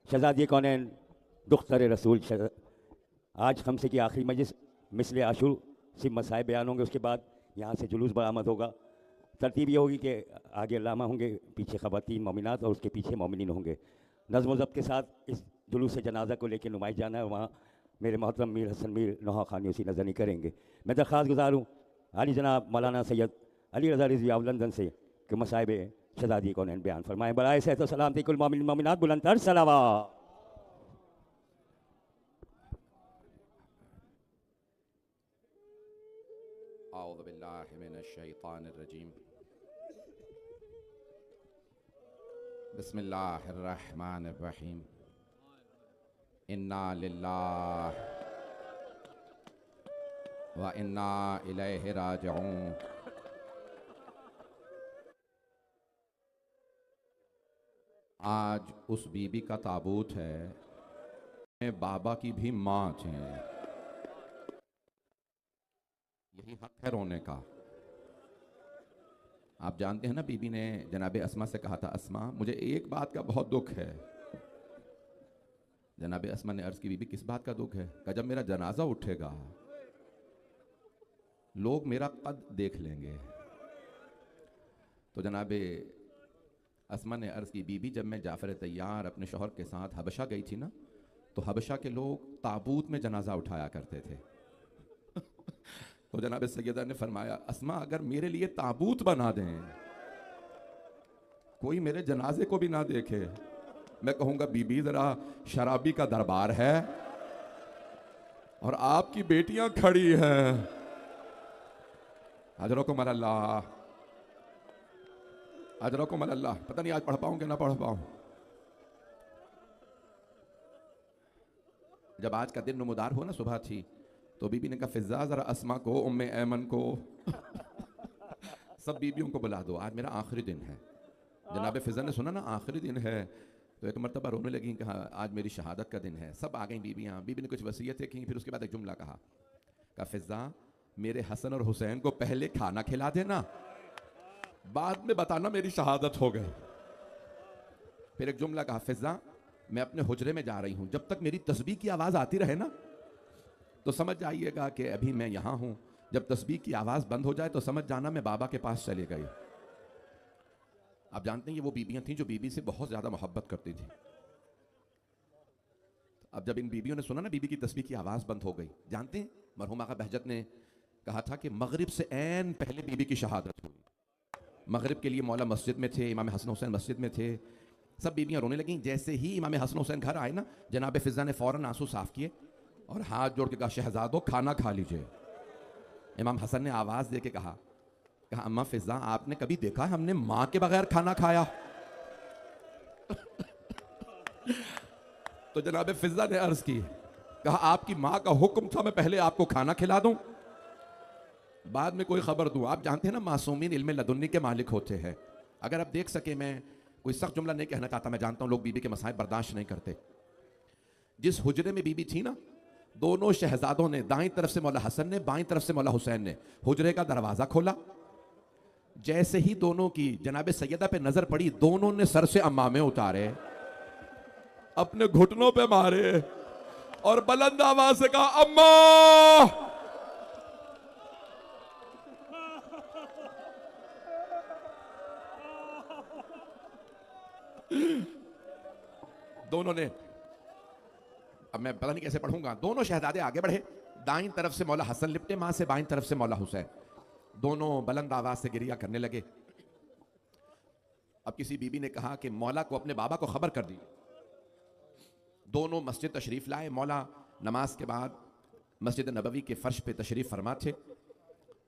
शहजादी कौनैन दुख्तर रसूल आज खमसे की आखिरी मजलिस मिसल आशूर से मसाए बयान होंगे। उसके बाद यहाँ से जुलूस बरामद होगा। तरतीब ये होगी कि आगे लामा होंगे, पीछे ख़वातीन मोमिनात और उसके पीछे मोमिनीन होंगे। नज़्म ज़ब्त के साथ इस जुलूस से जनाजा को लेकर नुमाइश जाना है। वहाँ मेरे मोहतरम मीर हसन मीर नौहा खानी उसी नज़र नहीं करेंगे। मैं दरख्वास्त गुजार हूँ आली जनाब मौलाना सैयद अली रज़ा रिज़वी ऑफ लंदन से कि मसाइब शहजादी कौनैन बयान फरमाएँ। बराए सेहत व सलामती कुल मोमिन मोमिनात बुलंदतर सलावा। औज़ु बिल्लाहि मिनश शैतानिर रजीम। बिस्मिल्लाहिर रहमानिर रहीम। इन्ना लिल्लाहि व इन्ना इलैहि राजिऊन। आज उस बीबी का ताबूत है, बाबा की भी माँ थी। यही हक है रोने का। आप जानते हैं ना, बीबी ने जनाब अस्मा से कहा था, अस्मा मुझे एक बात का बहुत दुख है। जनाब अस्मा ने अर्ज की, बीबी किस बात का दुख है? कहा जब मेरा जनाजा उठेगा लोग मेरा कद देख लेंगे। तो जनाब अस्मा ने अर्ज की, बीबी जब मैं जाफर तैयार अपने शौहर के साथ हबशा गई थी ना, तो हबशा के लोग ताबूत में जनाजा उठाया करते थे। तो जनाब सैयदा ने फरमाया, अस्मा अगर मेरे लिए ताबूत बना दें, कोई मेरे जनाजे को भी ना देखे, मैं कहूँगा बीबी ज़रा शराबी का दरबार है और आपकी बेटियां खड़ी हैं। अजरकुम अल्लाह, अजरकुम अल्लाह। पता नहीं आज पढ़ पाऊँ कि ना पढ़ पाऊँ। जब आज का दिन नमूदार हो ना, सुबह थी, तो बीबी ने कहा, फिजा ज़रा अस्मा को, उम्मे ऐमन को सब बीबियों को बुला दो, आज मेरा आखिरी दिन है। जनाब फिजा ने सुना ना आखिरी दिन है, तो एक मरतबा रोने लगी, कहा आज मेरी शहादत का दिन है। सब आ गई बीबियाँ। बीबी ने कुछ वसीयतें की, फिर उसके बाद एक जुमला कहा, फिजा मेरे हसन और हुसैन को पहले खाना खिला देना, बाद में बताना मेरी शहादत हो गई। फिर एक जुमला कहा, फिजा मैं अपने हुजरे में जा रही हूँ, जब तक मेरी तस्बीह की आवाज़ आती रहे ना तो समझ जाइएगा कि अभी मैं यहाँ हूँ। जब तस्बीह की आवाज़ बंद हो जाए तो समझ जाना मैं बाबा के पास चली गई। आप जानते हैं ये वो बीबियाँ थीं जो बीबी से बहुत ज़्यादा मोहब्बत करती थी। अब जब इन बीबियों ने सुना ना बीबी की तस्बीह की आवाज़ बंद हो गई, जानते हैं मरहूम आका बहजत ने कहा था कि मगरिब से ऐन पहले बीबी की शहादत हुई। मगरिब के लिए मौला मस्जिद में थे, इमाम हसन हुसैन मस्जिद में थे। सब बीबियाँ रोने लगीं। जैसे ही इमाम हसन हुसैन घर आए ना, जनाब फिजा ने फ़ौरन आंसू साफ़ किए और हाथ जोड़ के कहा, शहजादो खाना खा लीजिए। इमाम हसन ने आवाज़ दे के कहा, अम्मा फिजा आपने कभी देखा हमने माँ के बगैर खाना खाया? तो जनाब फिजा ने अर्ज़ की, कहा आपकी माँ का हुक्म था मैं पहले आपको खाना खिला दूं, बाद में कोई खबर दूं। आप जानते हैं ना मासूमीन इल्म लदुन्नी के मालिक होते हैं। अगर आप देख सके, मैं कोई सख्त जुमला नहीं कहना चाहता, मैं जानता हूं लोग बीबी के मसाइब बर्दाश्त नहीं करते। जिस हुजरे में बीबी थी ना, दोनों शहजादों ने, दाईं तरफ से मौला हसन ने, बाईं तरफ से मौला हुसैन ने, हुजरे का दरवाजा खोला। जैसे ही दोनों की जनाब सैयदा पे नजर पड़ी, दोनों ने सर से अम्मामे उतारे, अपने घुटनों पे मारे और बुलंद आवाज से कहा, अम्मा। दोनों ने, अब मैं पता नहीं कैसे पढ़ूंगा, दोनों शहजादे आगे बढ़े, दाईं तरफ से मौला हसन लिपटे मां से, बाईं तरफ से मौला हुसैन। दोनों बुलंद आवाज से गिरिया करने लगे। अब किसी बीबी ने कहा कि मौला को अपने बाबा को खबर कर दी। दोनों मस्जिद तशरीफ लाए। मौला नमाज के बाद मस्जिद नबवी के फर्श पे तशरीफ फरमा थे।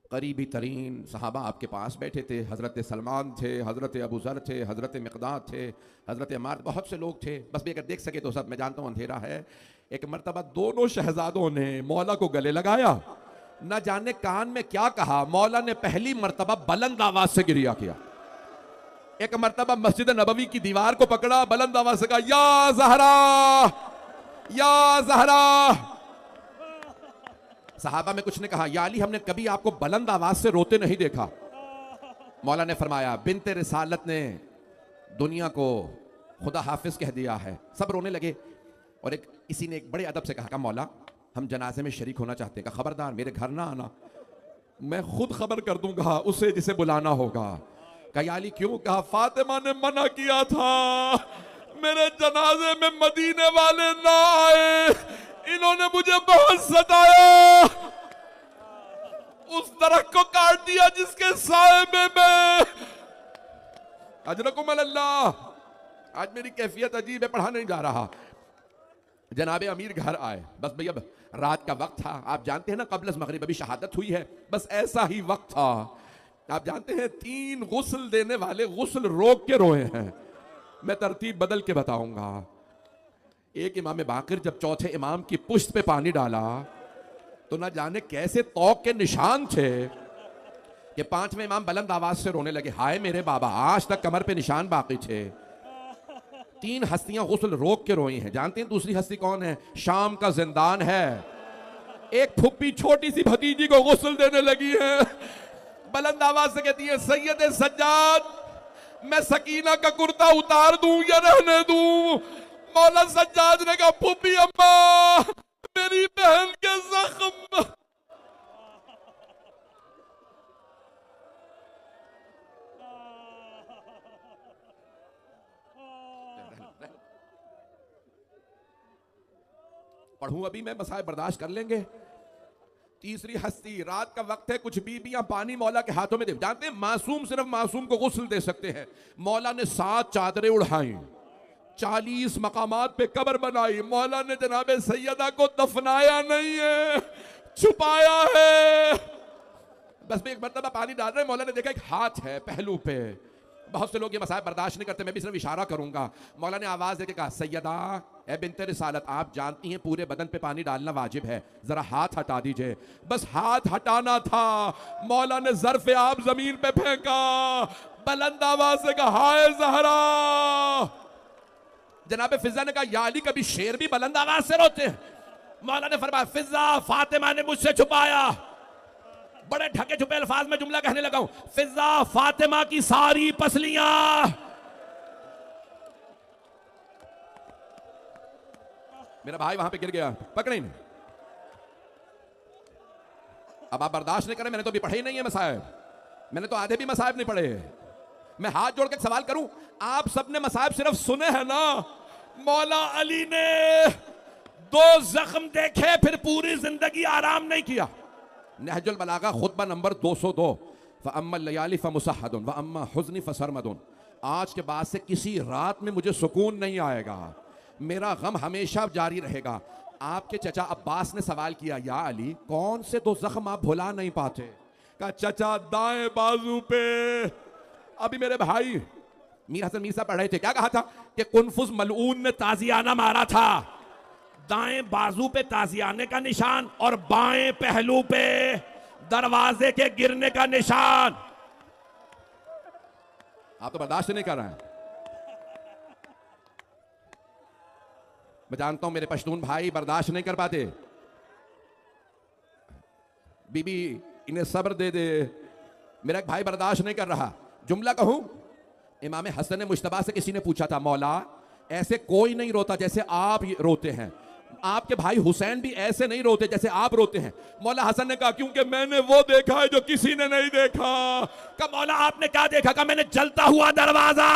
करीबी तरीन सहाबा आपके पास बैठे थे। हज़रत सलमान थे, हज़रत अबू ज़र थे, हज़रत मिक़दाद थे, हज़रत अमार, बहुत से लोग थे। बस भी अगर देख सके तो सब, मैं जानता हूँ अंधेरा है। एक मरतबा दोनों शहजादों ने मौला को गले लगाया, न जाने कान में क्या कहा। मौला ने पहली मरतबा बुलंद आवाज से गिरिया किया। एक मरतबा मस्जिद नबवी की दीवार को पकड़ा, बुलंद आवाज से कहा, या ज़हरा, या ज़हरा। सहाबा में कुछ ने कहा, या अली हमने कभी आपको बुलंद आवाज से रोते नहीं देखा। मौला ने फरमाया, बिन्ते रिसालत ने दुनिया को खुदा हाफिज कह दिया है। सब रोने लगे और एक किसी ने एक बड़े अदब से कहा मौला हम जनाजे में शरीक होना चाहते हैं। कहा खबरदार मेरे घर ना आना, मैं खुद खबर कर दूंगा उसे जिसे बुलाना होगा। कहा या अली क्यों? कहा फातिमा ने मना किया था मेरे जनाजे में मदीने वाले ना आए, इन्होंने मुझे बहुत सताया, उस दरख्त को काट दिया जिसके साए में मैं। अजरकुम अल्लाह। आज मेरी कैफियत अजीब है, पढ़ा नहीं जा रहा। जनाबे अमीर घर आए, बस भैया रात का वक्त था, आप जानते हैं ना कबल मगरिब अभी शहादत हुई है, बस ऐसा ही वक्त था। आप जानते हैं 3 गुस्ल देने वाले गुस्ल रोक के रोए हैं। मैं तरतीब बदल के बताऊंगा। एक इमाम बाकिर जब चौथे इमाम की पुश्त पे पानी डाला तो ना जाने कैसे तौक के निशान थे कि 5वें इमाम बुलंद आवाज से रोने लगे, हाय मेरे बाबा, आज तक कमर पे निशान बाकी थे। 3 हस्तियां गुस्ल रोक के रोई हैं। जानते हैं दूसरी हस्ती कौन है? शाम का जिंदान है। एक फुप्पी छोटी सी भतीजी को गुस्ल देने लगी है, बुलंद आवाज से कहती है सैयद सज्जाद मैं सकीना का कुर्ता उतार दूं या रहने दूं? मौला सज्जाद ने कहा फुप्पी अम्मा मेरी बहन के जख्म। पढ़ूं अभी मैं, मसाइब बर्दाश्त कर लेंगे। तीसरी हस्ती, रात का वक्त है, कुछ बीबियां पानी मौला के हाथों में दे। जानते हैं मासूम सिर्फ मासूम को गुस्ल दे सकते हैं। मौला ने 7 चादरें उड़ाई, 40 मकामात पे कब्र बनाई। मौला ने जनाबे सैयदा को दफनाया नहीं है, छुपाया है। बस में एक मरतबा पानी डाल रहे, मौला ने देखा एक हाथ है पहलू पे। बहुत से लोग ये मसाइब बर्दाश्त नहीं करते, मैं भी सिर्फ इशारा करूंगा। मौला ने आवाज देके कहा सैयदा ए बिन्ते रिसालत, आप जानती हैं पूरे बदन पे पानी डालना वाजिब है, जरा हाथ हटा दीजिए। बस हाथ हटाना था, मौला ने ज़र्फ़ आब जमीन पे फेंका, बुलंद आवाज से कहा हाय ज़हरा। जनाबे फिजा ने कहा या अली कभी शेर भी बुलंद आवाज से रोते हैं? मौला ने फरमाया फिजा फातिमा ने मुझसे छुपाया। बड़े ढके छुपे अल्फाज में जुमला कहने लगा हूं, फिजा फातिमा की सारी पसलियां। मेरा भाई वहां पे गिर गया, पकड़े नहीं। अब आप बर्दाश्त नहीं करें, मैंने तो अभी पढ़े ही नहीं है मसाइब, मैंने तो आधे भी मसाइब नहीं पढ़े। मैं हाथ जोड़ के सवाल करूं, आप सबने मसाइब सिर्फ सुने हैं ना? मौला अली ने 2 जख्म देखे, फिर पूरी जिंदगी आराम नहीं किया। नहजुल बलागा खुतबा नंबर 202, फ़अम्मा लयाली फ़मुसहदुन व अम्मा हुज़्नी फ़सरमदुन। आज के बाद से किसी रात में मुझे सुकून नहीं आएगा, मेरा गम हमेशा जारी रहेगा। आपके चचा अब्बास ने सवाल किया या अली कौन से 2 जख्म आप भुला नहीं पाते? कहा चचा दाएं बाजू पे। अभी मेरे भाई मीर हसन मीर साहब पढ़ रहे थे, क्या कहा था कि कुनफुस मलऊन ने ताजियाना मारा था। दाएं बाजू पे ताजियाने का निशान और बाएं पहलू पे दरवाजे के गिरने का निशान। आप तो बर्दाश्त नहीं कर रहे हैं। मैं जानता हूं मेरे पश्तून भाई बर्दाश्त नहीं कर पाते। बीबी इन्हें सब्र दे दे, मेरा एक भाई बर्दाश्त नहीं कर रहा। जुमला कहूं, इमाम हसन मुश्तबा से किसी ने पूछा था मौला ऐसे कोई नहीं रोता जैसे आप रोते हैं, आपके भाई हुसैन भी ऐसे नहीं रोते जैसे आप रोते हैं। मौला हसन ने कहा क्योंकि मैंने वो देखा है जो किसी ने नहीं देखा। कहा मौला आपने क्या देखा? कहा मैंने जलता हुआ दरवाजा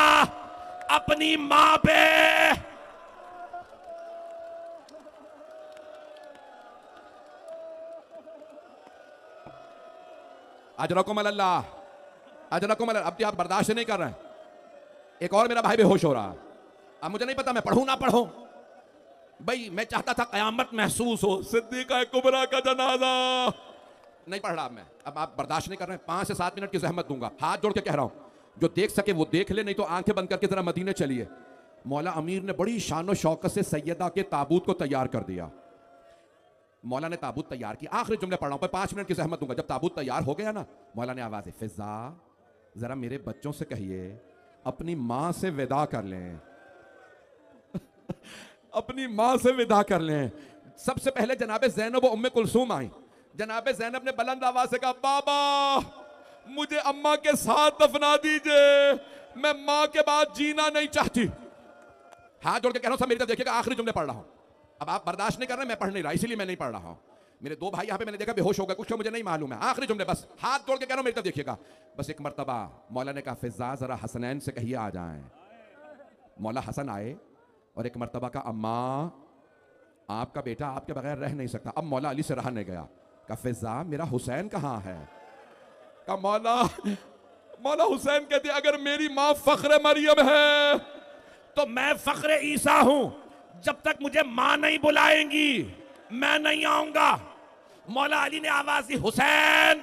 अपनी मां पे। अजरकुम अल्लाह, अजरकुम अल्लाह। अब आप बर्दाश्त नहीं कर रहे हैं। एक और मेरा भाई बेहोश हो रहा। अब मुझे नहीं पता मैं पढ़ूं ना पढ़ूं, भाई मैं चाहता था कयामत महसूस हो, सिद्दीक़ा कुबरा का जनाजा। नहीं पढ़ रहा मैं, अब आप बर्दाश्त नहीं कर रहे हैं। 5 से 7 मिनट की जहमत दूंगा, हाथ जोड़ के कह रहा हूं, जो देख सके वो देख ले, नहीं तो आंखें बंद करके जरा मदीने चलिए। मौला अमीर ने बड़ी शान और शौकत से सैयदा के ताबूत को तैयार कर दिया। मौला ने ताबूत तैयार किया, आखिरी जुमले पढ़ रहा हूं, 5 मिनट की जहमत दूंगा। जब ताबूत तैयार हो गया ना, मौला ने आवाज फिजा जरा मेरे बच्चों से कहिए अपनी मां से विदा कर लें अपनी मां से विदा कर लें। सबसे पहले जनाबे ज़ैनब और उम्मे कुलसूम आई। जनाबे ज़ैनब ने बुलंद आवाज से कहा बाबा मुझे अम्मा के साथ दफना दीजिए, मैं मां के बाद जीना नहीं चाहती। हाथ जोड़ के कह रहा हूं, सब मेरी तरफ देखिएगा, आखिरी जुमले पढ़ रहा हूं। अब आप बर्दाश्त नहीं कर रहे, मैं पढ़ नहीं रहा, इसीलिए मैं नहीं पढ़ रहा हूं। मेरे दो भाई यहां पे मैंने देखा बेहोश हो गए, कुछ मुझे नहीं मालूम है। आखिरी जुमले बस, हाथ जोड़ के कह रहा हूं, मेरी तरफ देखिएगा। बस एक मर्तबा मौला ने कहा, फिजा जरा हसनैन से कहिए आ जाएं। मौला हसन आए और एक मर्तबा का, अम्मा आपका बेटा आपके बगैर रह नहीं सकता। अब मौला अली से रहा नहीं गया, कहा फिजा मेरा हुसैन कहां है? कहा मौला हुसैन कहते, अगर मेरी मां फख्र मरियम है तो मैं फख्र ईसा हूं। जब तक मुझे मां नहीं बुलाएंगी मैं नहीं आऊंगा। मौला अली ने आवाज दी, हुसैन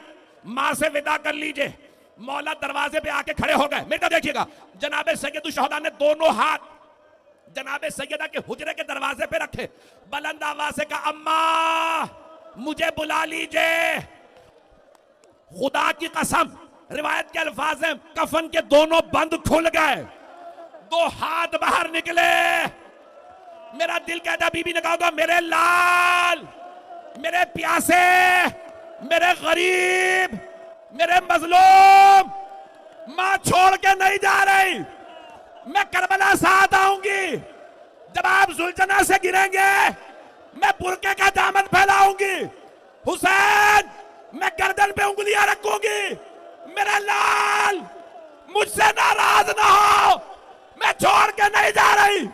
मां से विदा कर लीजिए। मौला दरवाजे पे आके खड़े हो गए। मेरे देखिएगा, जनाबे सैयदुल शुहदा ने दोनों हाथ जनाबे सैयदा के हुजरे के दरवाजे पे रखे, बुलंद आवाज से कहा, अम्मा मुझे बुला लीजिए। खुदा की कसम, रिवायत के अल्फाज हैं, कफन के दोनों बंद खुल गए, दो हाथ बाहर निकले। मेरा दिल कहता, बीबी ने कहा, मेरे लाल, मेरे प्यासे, मेरे गरीब, मेरे मजलूम, मां छोड़ के नहीं जा रही। मैं करबला साथ आऊंगी। जब आप जुल्जना से गिरेंगे मैं बुरके का दामन फैलाऊंगी। हुसैन मैं गर्दन पे उंगलियां रखूंगी। मेरा लाल मुझसे नाराज ना हो, मैं छोड़ के नहीं जा रही।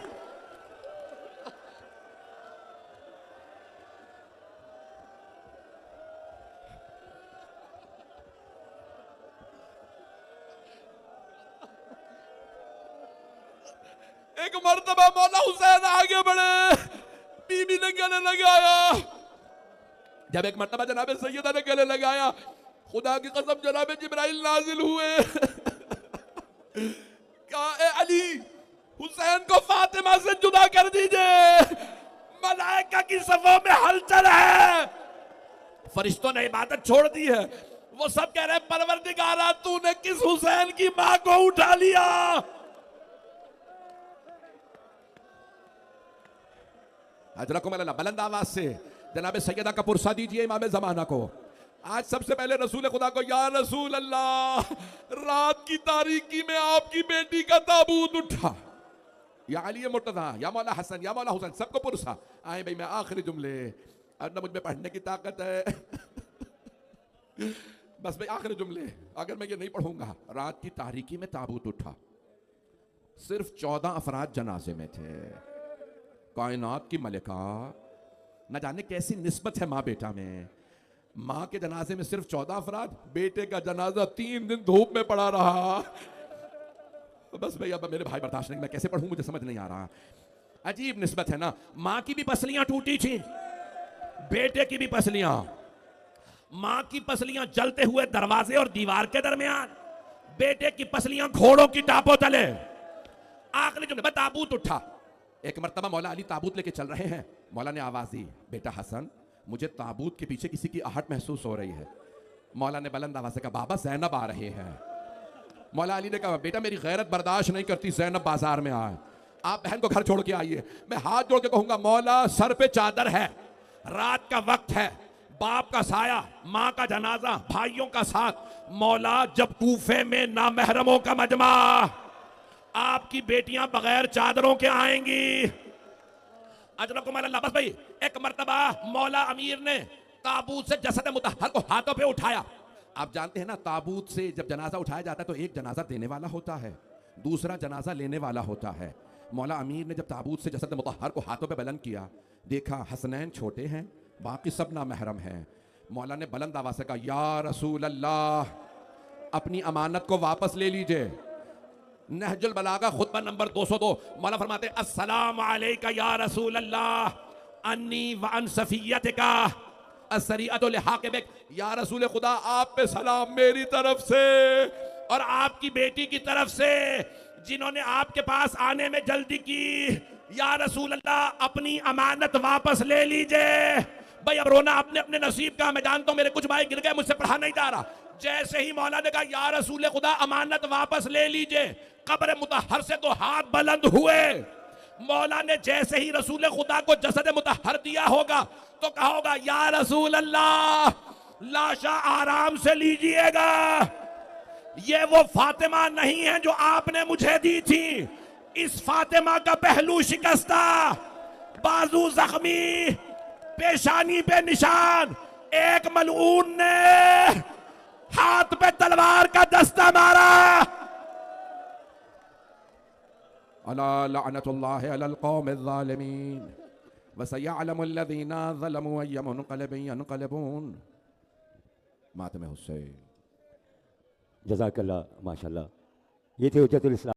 एक मर्तबा मौला हुसैन आगे बढ़े, बीबी ने गले लगाया। जब एक मर्तबा जनाबे सैयदा ने गले लगाया, खुदा की कसम जनाबे जिब्राइल नाजिल हुए। कहा, ए अली हुसैन को फातिमा से जुदा कर दीजिए, मलाइका की सफों में हलचल है। फरिश्तों ने इबादत छोड़ दी है। वो सब कह रहे हैं, परवरदिगारा तूने किस हुसैन की मां को उठा लिया। हजरकुम अल्लाह, बुलंद आवाज से जनाबे सैयदा का पुरसा दीजिए इमाम ज़माना को। आज सबसे पहले रसूल खुदा को, या रसूल अल्लाह, रात की तारीकी में आपकी बेटी का ताबूत उठा। या अली मुर्तज़ा, या मौला हसन, या मौला हुसैन, सबको पुरसा। आए भाई, मैं आखिरी जुमले, अब ना मुझ में पढ़ने की ताकत है। बस भाई आखिरी जुमले, अगर मैं ये नहीं पढ़ूंगा। रात की तारीकी में ताबूत उठा, सिर्फ 14 अफराद जनाजे में थे। कायनात की मलिका, न जाने कैसी निस्बत है माँ बेटा में। माँ के जनाजे में सिर्फ 14 अफराद, बेटे का जनाजा 3 दिन धूप में पड़ा रहा। बस भाई अब मेरे भाई बर्दाश्त नहीं, मैं कैसे पढ़ूं, मुझे समझ नहीं आ रहा। अजीब निस्बत है ना। माँ की भी पसलियां टूटी थी, बेटे की भी पसलियां। माँ की पसलियां जलते हुए दरवाजे और दीवार के दरमियान, बेटे की पसलियां घोड़ों की टापों तले। आखिरी जुमले, ताबूत उठा। एक मर्तबा मौला अली ताबूत लेके चल रहे हैं। मौला ने आवाज दी, बेटा हसन मुझे ताबूत के पीछे किसी की आहट महसूस हो रही है। मौला ने बुलंद आवाज से कहा, बाबा ज़ैनब आ रहे हैं। मौला अली ने कहा, बेटा मेरी गैरत बर्दाश्त नहीं करती, ज़ैनब बाजार में आए, आप बहन को घर छोड़ के आइए। मैं हाथ जोड़ के कहूंगा, मौला सर पे चादर है, रात का वक्त है, बाप का साया, माँ का जनाजा, भाइयों का साथ। मौला जब कूफे में नामहरमों का मजमा, आपकी बेटियां बगैर चादरों के आएंगी। अजरकुम अल्लाह। बस भाई, एक मर्तबा मौला अमीर ने ताबूत से जसद मुतहर को हाथों पे उठाया। आप जानते हैं ना, ताबूत से जब जनाजा उठाया जाता है तो एक जनाजा देने वाला होता है, दूसरा जनाजा लेने वाला होता है। मौला अमीर ने जब ताबूत से जसद मुतहर को हाथों पे बुलंद किया, देखा हसनैन छोटे हैं, बाकी सब नामहरम हैं। मौला ने बुलंद आवाज से कहा, या रसूल अल्लाह, अपनी अमानत को वापस ले लीजिए। नहजुल बलागा खुतबा नंबर 202, मौला फरमाते, अस्सलाम अलैका या रसूल अल्लाह, अन्नी व अन सफियतिका अस्सरीअतुल हाकिबिक। या रसूल खुदा, आप पे सलाम मेरी तरफ से और आपकी बेटी की तरफ से, जिन्होंने आपके पास आने में जल्दी की। या रसूल अल्लाह, अपनी अमानत वापस ले लीजिए। भाई अब रोना अपने अपने नसीब का। मैं जानता हूं मेरे कुछ भाई गिर गए, मुझसे पढ़ा नहीं जा रहा। जैसे ही मौला ने कहा, या रसूल खुदा, अमानत वापस ले लीजिए, कब्र मुतहर से तो हाथ बुलंद हुए। मौला ने जैसे ही रसूल खुदा को जसद मुतहर दिया होगा तो कहा होगा, या रसूल अल्लाह, लाशा आराम से लीजिएगा, ये वो फातिमा नहीं है जो आपने मुझे दी थी। इस फातिमा का पहलू शिकस्ता, बाजू जख्मी, पेशानी पे निशान। एक मलऊन ने हाथ पे तलवार का दस्ता मारा। अला लअनतुल्लाहि अलल कौमिज़ ज़ालिमीन व सयअलमुल लज़ीना ज़लमू अय्य मुनक़लिबिन यनक़लिबून। मातम हुसैन। जज़ाकल्लाह, माशाल्लाह। ये थे हुज्जतुल इस्लाम।